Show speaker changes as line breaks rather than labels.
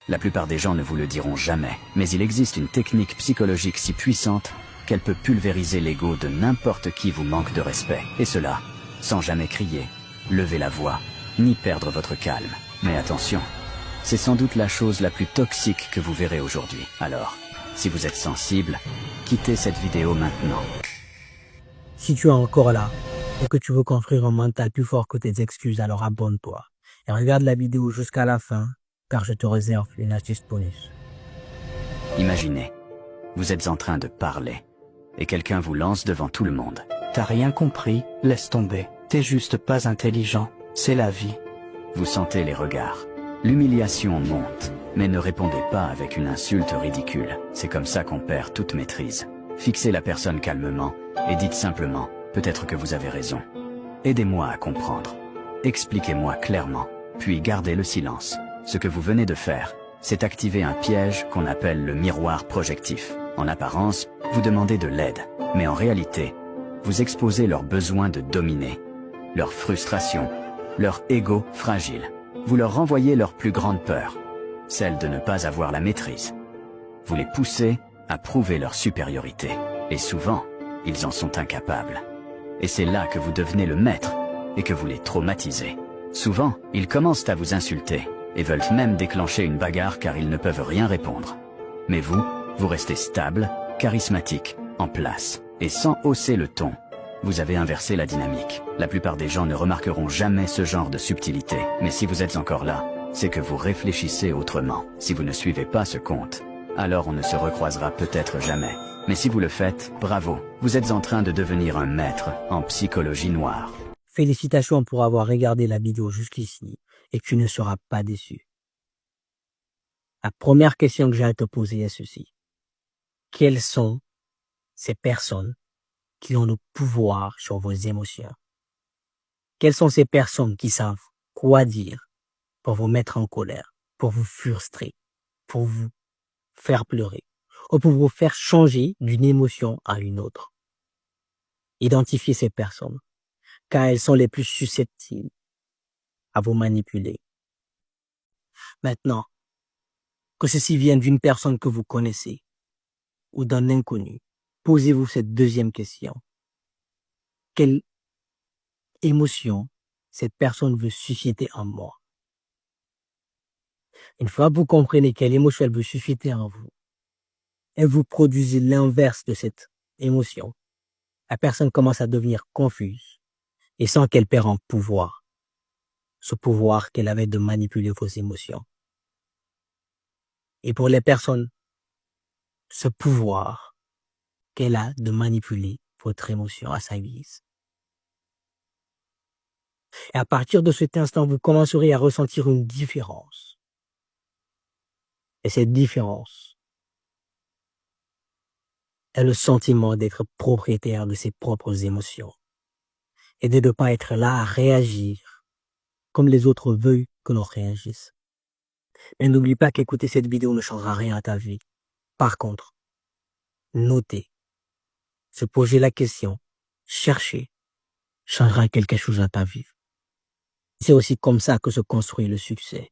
La plupart des gens ne vous le diront jamais, mais il existe une technique psychologique si puissante qu'elle peut pulvériser l'ego de n'importe qui vous manque de respect. Et cela, sans jamais crier, lever la voix, ni perdre votre calme. Mais attention, c'est sans doute la chose la plus toxique que vous verrez aujourd'hui. Alors, si vous êtes sensible, quittez cette vidéo maintenant.
Si tu es encore là et que tu veux construire un mental plus fort que tes excuses, alors abonne-toi et regarde la vidéo jusqu'à la fin, car je te réserve une astuce bonus.
Imaginez, vous êtes en train de parler et quelqu'un vous lance devant tout le monde.
T'as rien compris, laisse tomber. T'es juste pas intelligent, c'est la vie.
Vous sentez les regards. L'humiliation monte, mais ne répondez pas avec une insulte ridicule. C'est comme ça qu'on perd toute maîtrise. Fixez la personne calmement et dites simplement, peut-être que vous avez raison. Aidez-moi à comprendre. Expliquez-moi clairement, puis gardez le silence. Ce que vous venez de faire, c'est activer un piège qu'on appelle le miroir projectif. En apparence, vous demandez de l'aide, mais en réalité, vous exposez leurs besoins de dominer, leur frustration, leur ego fragile. Vous leur renvoyez leur plus grande peur, celle de ne pas avoir la maîtrise. Vous les poussez à prouver leur supériorité. Et souvent, ils en sont incapables. Et c'est là que vous devenez le maître et que vous les traumatisez. Souvent, ils commencent à vous insulter et veulent même déclencher une bagarre car ils ne peuvent rien répondre. Mais vous restez stable, charismatique, en place, et sans hausser le ton. Vous avez inversé la dynamique. La plupart des gens ne remarqueront jamais ce genre de subtilité. Mais si vous êtes encore là, c'est que vous réfléchissez autrement. Si vous ne suivez pas ce conte, alors on ne se recroisera peut-être jamais. Mais si vous le faites, bravo, vous êtes en train de devenir un maître en psychologie noire.
Félicitations pour avoir regardé la vidéo jusqu'ici et tu ne seras pas déçu. La première question que j'ai à te poser est ceci. Quelles sont ces personnes qui ont le pouvoir sur vos émotions? Quelles sont ces personnes qui savent quoi dire pour vous mettre en colère, pour vous frustrer, pour vous faire pleurer, ou pour vous faire changer d'une émotion à une autre? Identifiez ces personnes, car elles sont les plus susceptibles à vous manipuler. Maintenant, que ceci vienne d'une personne que vous connaissez ou d'un inconnu, posez-vous cette deuxième question. Quelle émotion cette personne veut susciter en moi? Une fois que vous comprenez quelle émotion elle veut susciter en vous, et vous produisez l'inverse de cette émotion, la personne commence à devenir confuse et sent qu'elle perd en pouvoir, ce pouvoir qu'elle avait de manipuler vos émotions. Et pour les personnes, ce pouvoir qu'elle a de manipuler votre émotion à sa guise. Et à partir de cet instant, vous commencerez à ressentir une différence. Et cette différence est le sentiment d'être propriétaire de ses propres émotions et de ne pas être là à réagir comme les autres veulent que l'on réagisse. Mais n'oublie pas qu'écouter cette vidéo ne changera rien à ta vie. Par contre, noter, se poser la question, chercher, changera quelque chose à ta vie. C'est aussi comme ça que se construit le succès.